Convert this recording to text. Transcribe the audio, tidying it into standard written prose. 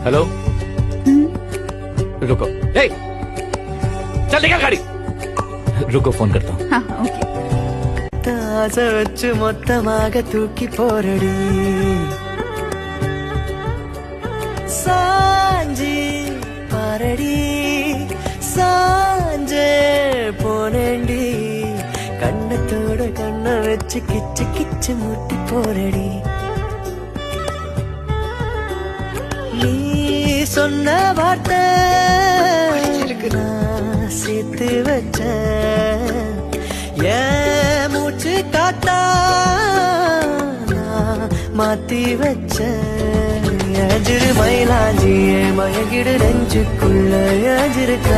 hello रुको चल निकल गाड़ी रुको फोन करता हूँ हाँ, ओके ஆசை வச்சு மொத்தமாக தூக்கி போரடி சாஞ்சி பாரடி சாஞ்சே போனேண்டி கண்ணத்தோட கண்ண வச்சு கிச்சு கிச்சு முட்டி போரடி நீ சொன்ன வார்த்தை நான் சேர்த்து வச்ச மூச்சு காத்தா மாத்தி வச்ச எஜிரு மயிலாஞ்சியே மயகிடு நெஞ்சுக்குள்ள எஜிருக்க